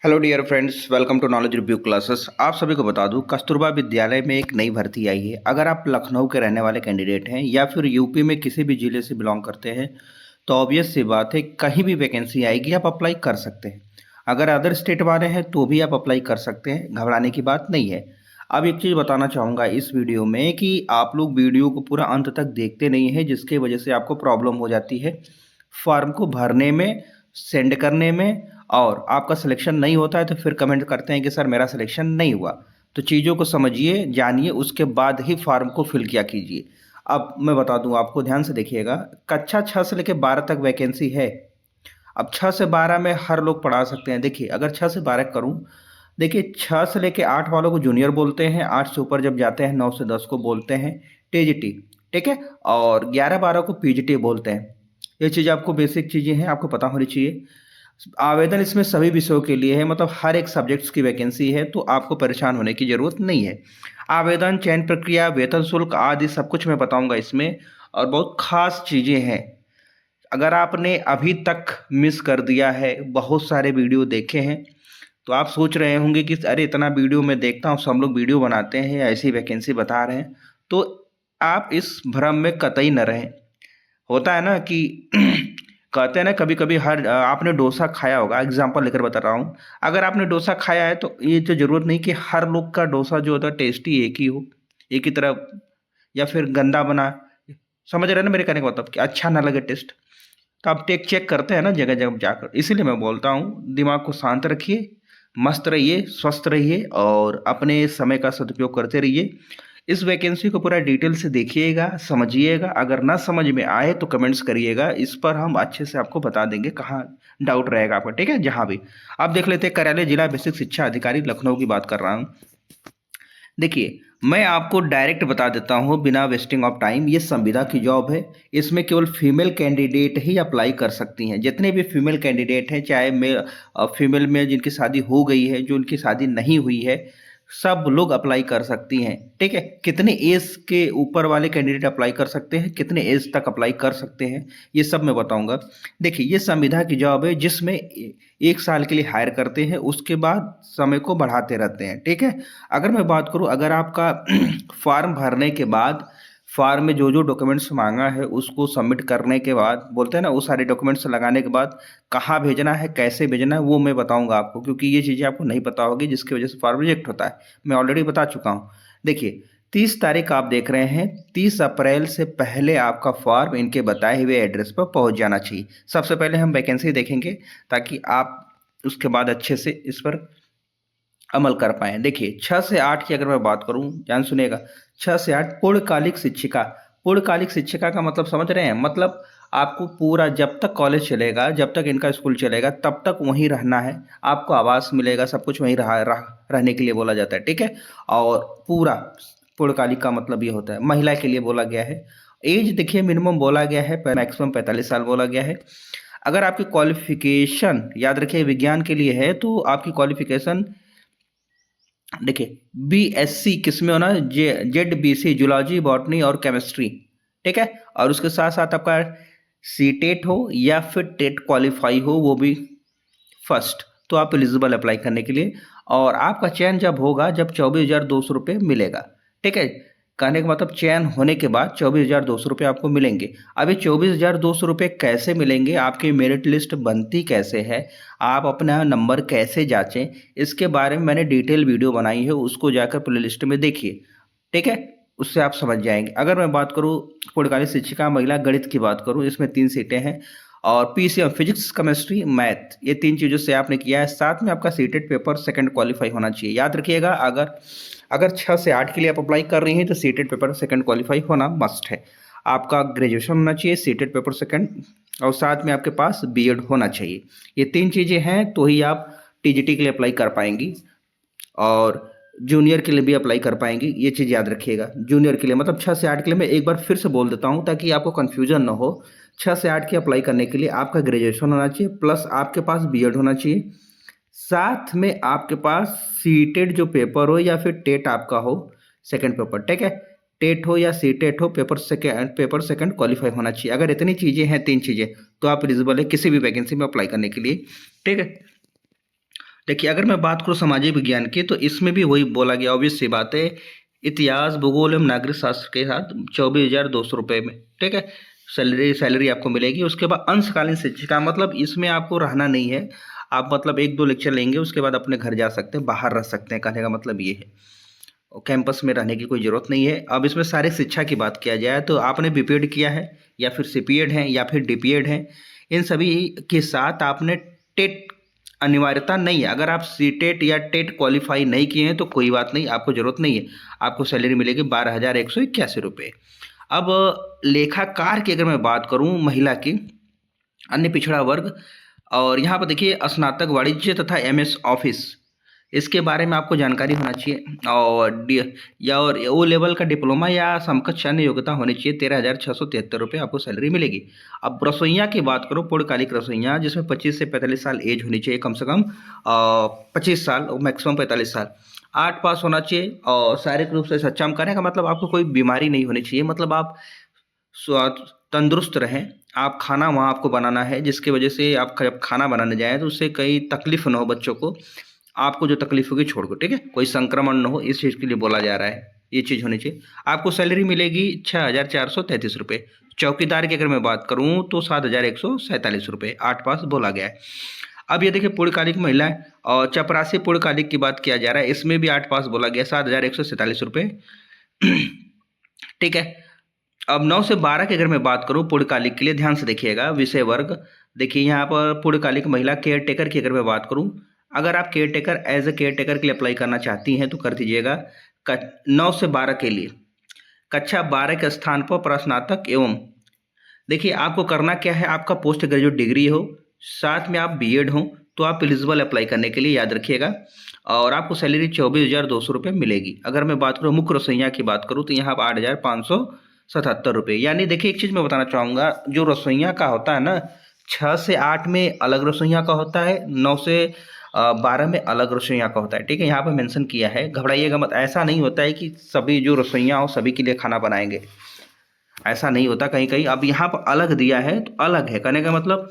Hello dear friends, welcome to knowledge review classes. आप सभी को बता दूं, कस्तूरबा विद्यालय में एक नई भर्ती आई है। अगर आप लखनऊ के रहने वाले कैंडिडेट हैं या फिर यूपी में किसी भी जिले से बिलोंग करते हैं तो ऑब्वियस सी बात है, कहीं भी वैकेंसी आएगी आप अप्लाई कर सकते हैं। अगर अदर स्टेट वाले हैं तो भी आप अप्लाई कर सकते हैं, घबराने की बात नहीं है। अब एक चीज़ बताना चाहूँगा इस वीडियो में कि आप लोग वीडियो को पूरा अंत तक देखते नहीं हैं, जिसकी वजह से आपको प्रॉब्लम हो जाती है फॉर्म को भरने में, सेंड करने में, और आपका सिलेक्शन नहीं होता है तो फिर कमेंट करते हैं कि सर मेरा सिलेक्शन नहीं हुआ। तो चीज़ों को समझिए, जानिए, उसके बाद ही फॉर्म को फिल किया कीजिए। अब मैं बता दूं आपको, ध्यान से देखिएगा। कक्षा 6 से लेकर 12 तक वैकेंसी है। अब 6 से 12 में हर लोग पढ़ा सकते हैं। देखिए, अगर 6 से 12 करूं, देखिए 6 से लेकर 8 वालों को जूनियर बोलते हैं, 8 से ऊपर जब जाते हैं 9 से 10 को बोलते हैं टीजीटी, ठीक है। और 11-12 को पीजीटी बोलते हैं। ये चीज़ आपको बेसिक चीज़ें हैं, आपको पता होनी चाहिए। आवेदन इसमें सभी विषयों के लिए है, मतलब हर एक सब्जेक्ट्स की वैकेंसी है, तो आपको परेशान होने की ज़रूरत नहीं है। आवेदन, चयन प्रक्रिया, वेतन शुल्क आदि सब कुछ मैं बताऊंगा इसमें, और बहुत खास चीज़ें हैं। अगर आपने अभी तक मिस कर दिया है, बहुत सारे वीडियो देखे हैं, तो आप सोच रहे होंगे कि अरे इतना वीडियो मैं देखता हूँ, सब लोग वीडियो बनाते हैं, ऐसी वैकेंसी बता रहे हैं, तो आप इस भ्रम में कतई न रहें। होता है ना कि कहते हैं ना, कभी कभी हर आपने डोसा खाया होगा, एग्जांपल लेकर बता रहा हूँ। अगर आपने डोसा खाया है तो ये तो जरूरत नहीं कि हर लोग का डोसा जो होता है टेस्टी एक ही हो, एक ही तरह, या फिर गंदा बना। समझ रहे हैं ना मेरे कहने का मतलब, कि अच्छा ना लगे टेस्ट। तो आप टेक चेक करते हैं ना जगह जगह जाकर। इसीलिए मैं बोलता हूँ, दिमाग को शांत रखिए, मस्त रहिए, स्वस्थ रहिए, और अपने समय का सदुपयोग करते रहिए। इस वैकेंसी को पूरा डिटेल से देखिएगा, समझिएगा। अगर ना समझ में आए तो कमेंट्स करिएगा, इस पर हम अच्छे से आपको बता देंगे कहाँ डाउट रहेगा आपका, ठीक है, जहाँ भी। अब देख लेते हैं, कार्यालय जिला बेसिक शिक्षा अधिकारी लखनऊ की बात कर रहा हूँ। देखिए, मैं आपको डायरेक्ट बता देता हूँ बिना वेस्टिंग ऑफ टाइम, ये संविदा की जॉब है। इसमें केवल फीमेल कैंडिडेट ही अप्लाई कर सकती हैं। जितने भी फीमेल कैंडिडेट हैं, चाहे मेल फीमेल में जिनकी शादी हो गई है, जो उनकी शादी नहीं हुई है, सब लोग अप्लाई कर सकती हैं, ठीक है। कितने एज के ऊपर वाले कैंडिडेट अप्लाई कर सकते हैं, कितने एज तक अप्लाई कर सकते हैं, ये सब मैं बताऊंगा। देखिए, ये संविदा की जॉब है जिसमें 1 साल के लिए हायर करते हैं, उसके बाद समय को बढ़ाते रहते हैं, ठीक है। अगर मैं बात करूं, अगर आपका फॉर्म भरने के बाद, फॉर्म में जो जो डॉक्यूमेंट्स मांगा है उसको सबमिट करने के बाद, बोलते हैं ना, वो सारे डॉक्यूमेंट्स लगाने के बाद कहाँ भेजना है, कैसे भेजना है, वो मैं बताऊंगा आपको, क्योंकि ये चीज़ें आपको नहीं पता होगी, जिसकी वजह से फॉर्म रिजेक्ट होता है। मैं ऑलरेडी बता चुका हूँ। देखिए, 30 तारीख आप देख रहे हैं, 30 अप्रैल से पहले आपका फॉर्म इनके बताए हुए एड्रेस पर पहुंच जाना चाहिए। सबसे पहले हम वैकेंसी देखेंगे, ताकि आप उसके बाद अच्छे से इस पर अमल कर पाएँ। देखिए, 6 से 8 की अगर मैं बात करूँ, ध्यान सुनिएगा, 6 से 8 पूर्णकालिक शिक्षिका। पूर्णकालिक शिक्षिका का मतलब समझ रहे हैं? मतलब आपको पूरा, जब तक कॉलेज चलेगा, जब तक इनका स्कूल चलेगा, तब तक वहीं रहना है। आपको आवास मिलेगा, सब कुछ वहीं रहने के लिए बोला जाता है, ठीक है? और पूरा पूर्णकालिक का मतलब ये होता है, महिला के लिए बोला गया है। एज देखिए, मिनिमम बोला गया है, मैक्सिमम 45 साल बोला गया है। अगर आपकी क्वालिफिकेशन, याद रखिए, विज्ञान के लिए है तो आपकी क्वालिफिकेशन, देखिए, बीएससी किस में होना, जेड बीसी, जूलॉजी, बॉटनी और केमिस्ट्री, ठीक है। और उसके साथ साथ आपका सीटेट हो या फिर टेट क्वालिफाई हो, वो भी फर्स्ट, तो आप एलिजिबल अप्लाई करने के लिए। और आपका चयन जब होगा, जब 24,200 रुपये मिलेगा, ठीक है। कहने का मतलब, चयन होने के बाद 24,200 रुपये आपको मिलेंगे। अब ये 24,200 रुपये कैसे मिलेंगे, आपकी मेरिट लिस्ट बनती कैसे है, आप अपना नंबर कैसे जांचें, इसके बारे में मैंने डिटेल वीडियो बनाई है, उसको जाकर प्ले लिस्ट में देखिए, ठीक है। उससे आप समझ जाएंगे। अगर मैं बात करूँ पूर्णकालिक शिक्षिका महिला गणित की बात करूँ, इसमें 3 सीटें हैं, और पीसीएम, फिजिक्स, केमिस्ट्री, मैथ, ये 3 चीज़ों से आपने किया है। साथ में आपका सीटेट पेपर सेकंड क्वालिफाई होना चाहिए। याद रखिएगा, अगर अगर 6 से 8 के लिए आप अप्लाई कर रही हैं तो सीटेट पेपर सेकंड क्वालिफाई होना मस्ट है। आपका ग्रेजुएशन होना चाहिए, सीटेट पेपर सेकंड, और साथ में आपके पास बीएड होना चाहिए। ये 3 चीज़ें हैं तो ही आप टीजीटी के लिए अप्लाई कर पाएंगी, और जूनियर के लिए भी अप्लाई कर पाएंगी। ये चीज़ याद रखिएगा। जूनियर के लिए मतलब 6 से 8 के लिए, मैं एक बार फिर से बोल देता हूँ ताकि आपको कन्फ्यूजन ना हो। 6 से 8 की अप्लाई करने के लिए आपका ग्रेजुएशन होना चाहिए, प्लस आपके पास बीएड होना चाहिए। साथ में आपके पास सीटेट जो पेपर हो, या फिर टेट आपका हो सेकंड पेपर, ठीक है। टेट हो या सीटेट हो, पेपर सेकंड क्वालिफाई होना चाहिए। अगर इतनी चीज़ें हैं, 3 चीज़ें, तो आप एलिजिबल है किसी भी वैकेंसी में अप्लाई करने के लिए, ठीक है। देखिए, अगर मैं बात करूँ सामाजिक विज्ञान की, तो इसमें भी वही बोला गया, ऑब्वियस सी बात है। इतिहास, भूगोल एवं नागरिक शास्त्र के साथ 24,200 रुपये में, ठीक है, सैलरी सैलरी आपको मिलेगी। उसके बाद अंशकालीन शिक्षिका, मतलब इसमें आपको रहना नहीं है। आप मतलब 1-2 लेक्चर लेंगे, उसके बाद अपने घर जा सकते हैं, बाहर रह सकते हैं, कहने का मतलब ये है। और कैंपस में रहने की कोई ज़रूरत नहीं है। अब इसमें सारी शिक्षा की बात किया जाए तो आपने बीपीएड किया है या फिर सीपीएड है या फिर डीपीएड है, इन सभी के साथ आपने टेट अनिवार्यता नहीं है। अगर आप सीटेट या टेट क्वालिफाई नहीं किए हैं तो कोई बात नहीं, आपको ज़रूरत नहीं है। आपको सैलरी मिलेगी 12,181 रुपये। अब लेखाकार की अगर मैं बात करूं महिला की, अन्य पिछड़ा वर्ग, और यहाँ पर देखिए स्नातक वाणिज्य तथा एमएस ऑफिस, इसके बारे में आपको जानकारी होना चाहिए। और डी या और ओ लेवल का डिप्लोमा या समकक्ष अन्य योग्यता होनी चाहिए। 13,673 रुपये आपको सैलरी मिलेगी। अब रसोइया की बात करो, पूर्णकालिक रसोइया, जिसमें 25 से 45 साल एज होनी चाहिए, कम से कम 25 साल, मैक्सिमम 45 साल, 8 पास होना चाहिए और शारीरिक रूप से सक्षम। करने का मतलब आपको कोई बीमारी नहीं होनी चाहिए, मतलब आप तंदुरुस्त रहें। आप खाना वहाँ आपको बनाना है, जिसकी वजह से आप जब खाना बनाने जाएँ तो उससे कई तकलीफ ना हो बच्चों को, आपको जो तकलीफ होगी छोड़ दो, ठीक है, कोई संक्रमण न हो, इस चीज़ के लिए बोला जा रहा है। ये चीज़ होनी चाहिए। आपको सैलरी मिलेगी 6,433 रुपये। चौकीदार की अगर मैं बात करूँ तो 7,147 रुपये, 8 पास बोला गया है। अब ये देखिए पूर्णकालिक महिलाएं और चपरासी पूर्णकालिक की बात किया जा रहा है, इसमें भी 8 पास बोला गया, 7,147 रुपये। ठीक है। अब 9 से 12 की अगर मैं बात करूँ पूर्णकालिक के लिए, ध्यान से देखिएगा, विषय वर्ग। देखिए यहाँ पर पूर्णकालिक महिला केयर टेकर की अगर मैं बात करूँ, अगर आप caretaker as a caretaker के लिए अप्लाई करना चाहती हैं तो कर दीजिएगा। 9 से 12 के लिए कक्षा 12 के स्थान पर प्रस्नातक एवं, देखिए आपको करना क्या है, आपका पोस्ट ग्रेजुएट डिग्री हो, साथ में आप बीएड हो, तो आप एलिजिबल अप्लाई करने के लिए, याद रखिएगा। और आपको सैलरी 24,200 रुपये मिलेगी। अगर मैं बात करूँ मुख्य रसोइया की बात करूँ तो यहाँ पर 8,577 रुपये। यानी देखिए एक चीज़ मैं बताना चाहूँगा, जो रसोइया का होता है ना, 6 से 8 में अलग रसोइया का होता है, 9 से 12 में अलग रसोइया का होता है, ठीक है, यहाँ पर मेंशन किया है, घबराइएगा मत। ऐसा नहीं होता है कि सभी जो रसोइया हो सभी के लिए खाना बनाएंगे, ऐसा नहीं होता। कहीं कहीं अब यहाँ पर अलग दिया है तो अलग है, कहने का मतलब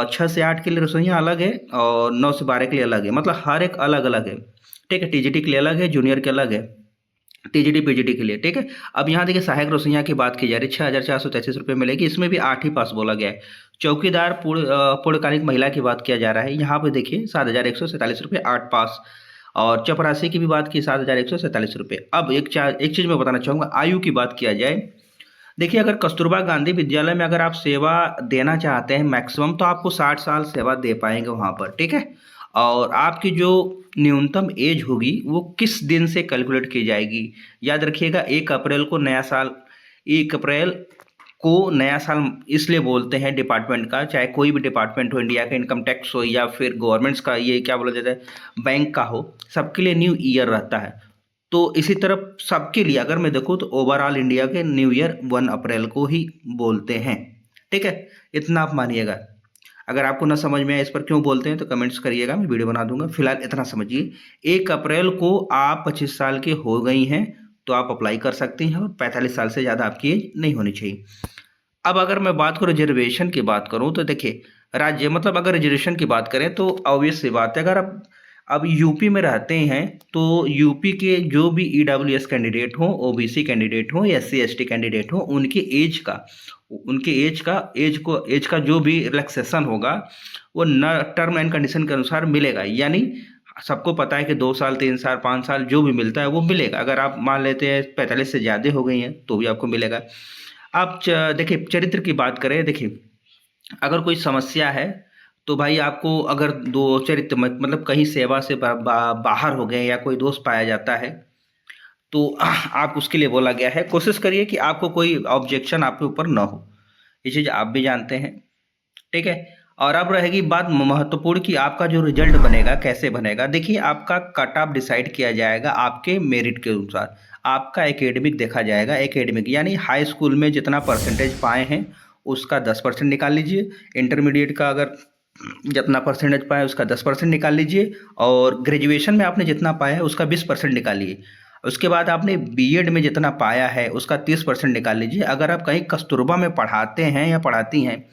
6 से 8 के लिए रसोइयाँ अलग है और 9 से 12 के लिए अलग है, मतलब हर एक अलग अलग है, ठीक है। टीजीटी के लिए अलग है, जूनियर के अलग है, टीजीटी पीजीटी के लिए, ठीक है। अब यहाँ देखिए सहायक रसोइया की बात की जा रही है, 6,433 रुपये मिलेगी, इसमें भी 8 ही पास बोला गया है। चौकीदार पूर्णकालिक महिला की बात किया जा रहा है, यहाँ पे देखिए 7,147 रुपये, 8 पास। और चपरासी की भी बात की, 7,147 रुपये। अब एक चीज़ मैं बताना चाहूँगा, आयु की बात किया जाए, देखिए अगर कस्तूरबा गांधी विद्यालय में अगर आप सेवा देना चाहते हैं मैक्सिमम, तो आपको 60 साल सेवा दे पाएंगे वहाँ पर, ठीक है। और आपकी जो न्यूनतम एज होगी वो किस दिन से कैलकुलेट की जाएगी, याद रखिएगा, 1 अप्रैल को नया साल, 1 अप्रैल को नया साल इसलिए बोलते हैं डिपार्टमेंट का, चाहे कोई भी डिपार्टमेंट हो, इंडिया का इनकम टैक्स हो या फिर गवर्नमेंट्स का, ये क्या बोला जाता है, बैंक का हो, सबके लिए न्यू ईयर रहता है। तो इसी तरह सबके लिए अगर मैं देखूँ तो ओवरऑल इंडिया के न्यू ईयर 1 अप्रैल को ही बोलते हैं, ठीक है। इतना आप मानिएगा। अगर आपको ना समझ में आए इस पर क्यों बोलते हैं तो कमेंट्स करिएगा, मैं वीडियो बना दूंगा। फिलहाल इतना समझिए, 1 अप्रैल को आप 25 साल के हो गई हैं तो आप अप्लाई कर सकती हैं, और 45 साल से ज़्यादा आपकी एज नहीं होनी चाहिए। अब अगर मैं बात करूँ रिजर्वेशन की बात करूँ तो देखिए राज्य, मतलब अगर रिजर्वेशन की बात करें तो ऑब्वियस सी बात है, अगर आप अब यूपी में रहते हैं तो यूपी के जो भी ईडब्ल्यूएस कैंडिडेट हो, ओबीसी कैंडिडेट हो, एससी एसटी कैंडिडेट हो, उनके एज का जो भी रिलैक्सेशन होगा वो न टर्म एंड कंडीशन के अनुसार मिलेगा। यानी सबको पता है कि 2 साल 3 साल 5 साल जो भी मिलता है वो मिलेगा। अगर आप मान लेते हैं 45 से ज़्यादा हो गई हैं तो भी आपको मिलेगा। आप देखिए चरित्र की बात करें, देखिए अगर कोई समस्या है तो भाई आपको, अगर दो चरित्र मतलब कहीं सेवा से बाहर हो गए या कोई दोष पाया जाता है तो आप उसके लिए बोला गया है, कोशिश करिए कि आपको कोई ऑब्जेक्शन आपके ऊपर ना हो, ये चीज़ आप भी जानते हैं, ठीक है। और अब रहेगी बात महत्वपूर्ण कि आपका जो रिजल्ट बनेगा कैसे बनेगा। देखिए आपका कट ऑफ डिसाइड किया जाएगा आपके मेरिट के अनुसार, आपका एकेडमिक देखा जाएगा। एकेडमिक यानी हाई स्कूल में जितना परसेंटेज पाए हैं उसका 10% निकाल लीजिए, इंटरमीडिएट का अगर जितना परसेंटेज पाए उसका 10% निकाल लीजिए, और ग्रेजुएशन में आपने जितना पाया है उसका 20% निकालिए। उसके बाद आपने बीएड में जितना पाया है उसका 30% निकाल लीजिए। अगर आप कहीं कस्तूरबा में पढ़ाते हैं या पढ़ाती हैं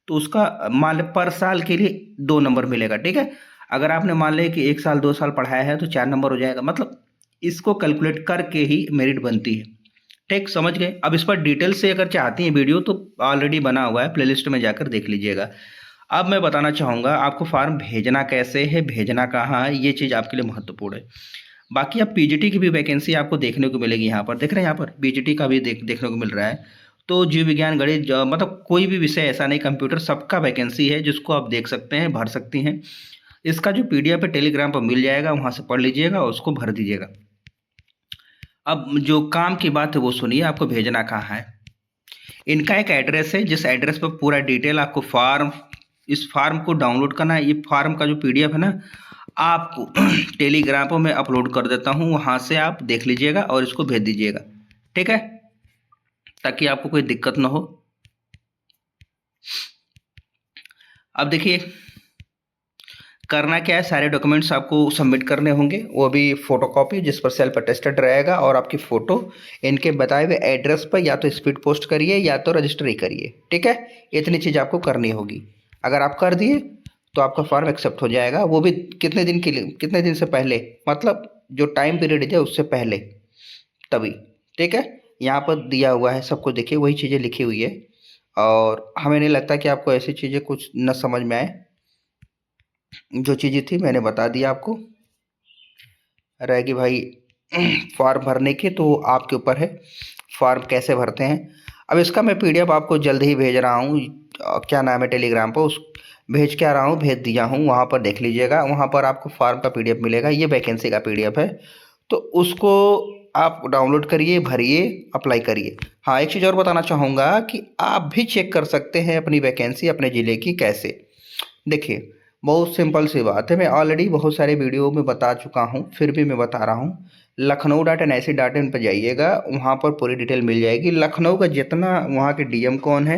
तो उसका मान पर साल के लिए 2 नंबर मिलेगा, ठीक है। अगर आपने मान लिया कि 1 साल 2 साल पढ़ाया है तो 4 नंबर हो जाएगा, मतलब इसको कैलकुलेट करके ही मेरिट बनती है। ठीक, समझ गए? अब इस पर डिटेल से अगर चाहती हैं वीडियो तो ऑलरेडी बना हुआ है, प्लेलिस्ट में जाकर देख लीजिएगा। अब मैं बताना चाहूँगा आपको फॉर्म भेजना कैसे है, भेजना कहाँ है, ये चीज़ आपके लिए महत्वपूर्ण है। बाकी अब पीजीटी की भी वैकेंसी आपको देखने को मिलेगी यहाँ पर, देख रहे हैं यहाँ पर पीजीटी का भी देखने को मिल रहा है। तो जीव विज्ञान गणित मतलब कोई भी विषय ऐसा नहीं, कंप्यूटर सबका वैकेंसी है जिसको आप देख सकते हैं, भर सकती हैं। इसका जो पीडीएफ है टेलीग्राम पर मिल जाएगा, वहाँ से पढ़ लीजिएगा और उसको भर दीजिएगा। अब जो काम की बात है वो सुनिए, आपको भेजना कहाँ है। इनका एक एड्रेस है, जिस एड्रेस पर पूरा डिटेल आपको इस फॉर्म को डाउनलोड करना है। ये फॉर्म का जो पीडीएफ है ना, आपको टेलीग्राम पर मैं अपलोड कर देता हूँ, वहाँ से आप देख लीजिएगा और इसको भेज दीजिएगा, ठीक है, ताकि आपको कोई दिक्कत ना हो। अब देखिए करना क्या है, सारे डॉक्यूमेंट्स आपको सबमिट करने होंगे, वो भी फोटोकॉपी जिस पर सेल्फ अटेस्टेड रहेगा और आपकी फ़ोटो इनके बताए हुए एड्रेस पर या तो स्पीड पोस्ट करिए या तो रजिस्ट्री करिए, ठीक है। इतनी चीज़ आपको करनी होगी। अगर आप कर दिए तो आपका फॉर्म एक्सेप्ट हो जाएगा, वो भी कितने दिन के लिए, कितने दिन से पहले, मतलब जो टाइम पीरियड है उससे पहले, तभी, ठीक है। यहाँ पर दिया हुआ है सब कुछ, देखिए वही चीज़ें लिखी हुई है और हमें नहीं लगता कि आपको ऐसी चीज़ें कुछ न समझ में आए। जो चीज़ें थी मैंने बता दिया आपको। रहेगी भाई फॉर्म भरने की, तो आपके ऊपर है फॉर्म कैसे भरते हैं। अब इसका मैं पीडीएफ आपको जल्द ही भेज रहा हूँ, क्या नाम है टेलीग्राम पर, उस भेज के आ रहा हूँ, भेज दिया हूँ, वहाँ पर देख लीजिएगा। वहाँ पर आपको फॉर्म का पीडीएफ मिलेगा, ये वैकेंसी का पीडीएफ है, तो उसको आप डाउनलोड करिए, भरिए, अप्लाई करिए। हाँ, एक चीज़ और बताना चाहूँगा कि आप भी चेक कर सकते हैं अपनी वैकेंसी अपने ज़िले की कैसे। देखिए बहुत सिंपल सी बात है, मैं ऑलरेडी बहुत सारे वीडियो में बता चुका हूँ, फिर भी मैं बता रहा हूँ। लखनऊ.nic.in पर जाइएगा, वहाँ पर पूरी डिटेल मिल जाएगी। लखनऊ का जितना, वहाँ के डीएम कौन है,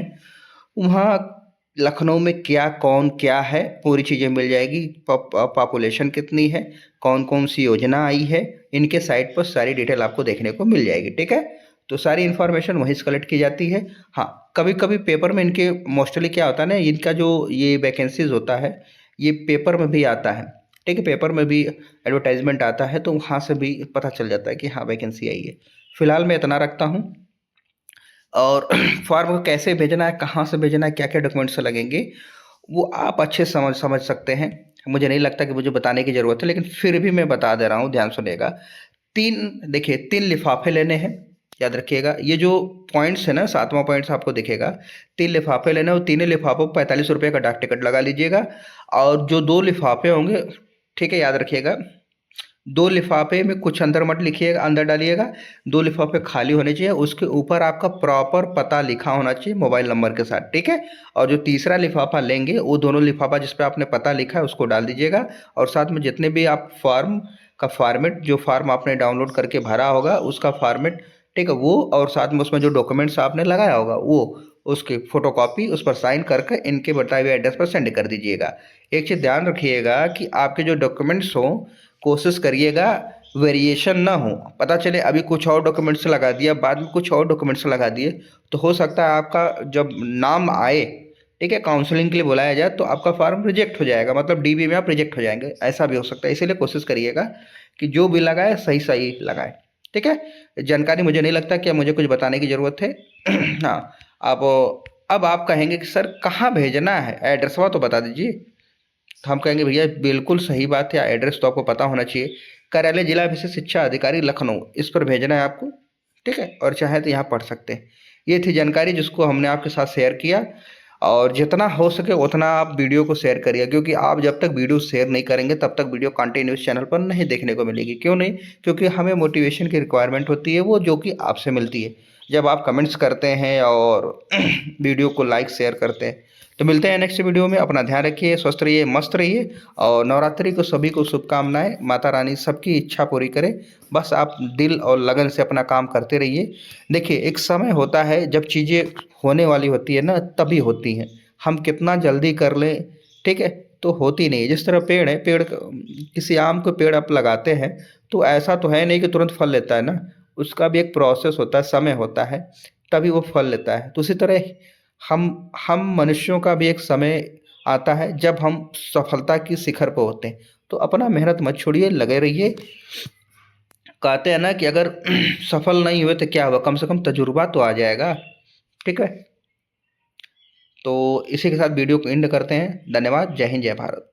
वहाँ लखनऊ में क्या कौन क्या है, पूरी चीज़ें मिल जाएगी। पॉपुलेशन कितनी है, कौन कौन सी योजना आई है, इनके साइट पर सारी डिटेल आपको देखने को मिल जाएगी, ठीक है। तो सारी इन्फॉर्मेशन वहीं से कलेक्ट की जाती है। हाँ, कभी कभी पेपर में इनके मोस्टली क्या होता है ना, इनका जो ये वैकेंसीज होता है ये पेपर में भी आता है, ठीक है, पेपर में भी एडवर्टाइजमेंट आता है, तो वहाँ से भी पता चल जाता है कि हाँ वैकेंसी आई है। फिलहाल मैं इतना रखता हूँ। और फॉर्म को कैसे भेजना है, कहाँ से भेजना है, क्या क्या डॉक्यूमेंट्स लगेंगे, वो आप अच्छे समझ सकते हैं। मुझे नहीं लगता कि मुझे बताने की ज़रूरत है, लेकिन फिर भी मैं बता दे रहा हूँ, ध्यान सुनिएगा। देखिए 3 लिफाफे लेने हैं, याद रखिएगा। ये जो पॉइंट्स है ना, 7वां पॉइंट्स आपको दिखेगा, 3 लिफाफे लेने, और तीनों लिफाफों पर 45 रुपये का डाक टिकट लगा लीजिएगा। और जो 2 लिफाफे होंगे, ठीक है, याद रखिएगा, 2 लिफाफे में कुछ अंदर मत लिखिएगा, अंदर डालिएगा। 2 लिफाफे खाली होने चाहिए, उसके ऊपर आपका प्रॉपर पता लिखा होना चाहिए मोबाइल नंबर के साथ, ठीक है। और जो तीसरा लिफाफा लेंगे, वो दोनों लिफाफा जिस पे आपने पता लिखा है उसको डाल दीजिएगा। और साथ में जितने भी आप फॉर्म का फॉर्मेट, जो फॉर्म आपने डाउनलोड करके भरा होगा उसका फॉर्मेट, ठीक है, वो, और साथ में उसमें जो डॉक्यूमेंट्स आपने लगाया होगा वो, उसकी फोटोकॉपी उस पर साइन करके इनके बताए हुए एड्रेस पर सेंड कर दीजिएगा। एक चीज़ ध्यान रखिएगा कि आपके जो डॉक्यूमेंट्स हों, कोशिश करिएगा वेरिएशन ना हो। पता चले अभी कुछ और डॉक्यूमेंट्स लगा दिया, बाद में कुछ और डॉक्यूमेंट्स लगा दिए, तो हो सकता है आपका जब नाम आए, ठीक है, काउंसलिंग के लिए बुलाया जाए, तो आपका फॉर्म रिजेक्ट हो जाएगा, मतलब डीबी में आप रिजेक्ट हो जाएंगे, ऐसा भी हो सकता है। इसीलिए कोशिश करिएगा कि जो भी लगाए सही सही लगाए, ठीक है। जानकारी मुझे नहीं लगता कि मुझे कुछ बताने की ज़रूरत है। हाँ, अब आप कहेंगे कि सर कहाँ भेजना है, एड्रेसवा तो बता दीजिए। तो हम कहेंगे भैया बिल्कुल सही बात है, एड्रेस तो आपको पता होना चाहिए। कार्यालय जिला विशेष शिक्षा अधिकारी लखनऊ, इस पर भेजना है आपको, ठीक है। और चाहे तो यहाँ पढ़ सकते हैं। ये थी जानकारी जिसको हमने आपके साथ शेयर किया, और जितना हो सके उतना आप वीडियो को शेयर करिए, क्योंकि आप जब तक वीडियो शेयर नहीं करेंगे तब तक वीडियो कंटिन्यूस चैनल पर नहीं देखने को मिलेगी। क्यों नहीं? क्योंकि हमें मोटिवेशन की रिक्वायरमेंट होती है, वो जो कि आपसे मिलती है जब आप कमेंट्स करते हैं और वीडियो को लाइक शेयर करते हैं। तो मिलते हैं नेक्स्ट वीडियो में। अपना ध्यान रखिए, स्वस्थ रहिए, मस्त रहिए, और नवरात्रि को सभी को शुभकामनाएं। माता रानी सबकी इच्छा पूरी करे, बस आप दिल और लगन से अपना काम करते रहिए। देखिए एक समय होता है जब चीज़ें होने वाली होती है ना, तभी होती हैं। हम कितना जल्दी कर लें, ठीक है, तो होती नहीं। जिस तरह पेड़ है, किसी आम के पेड़ आप लगाते हैं तो ऐसा तो है नहीं कि तुरंत फल लेता है ना, उसका भी एक प्रोसेस होता है, समय होता है, तभी वो फल लेता है। तो उसी तरह हम मनुष्यों का भी एक समय आता है जब हम सफलता की शिखर पर होते हैं। तो अपना मेहनत मत छोड़िए, लगे रहिए। कहते हैं ना कि अगर सफल नहीं हुए तो क्या हुआ, कम से कम तजुर्बा तो आ जाएगा। ठीक है, तो इसी के साथ वीडियो को एंड करते हैं। धन्यवाद। जय हिंद, जय भारत।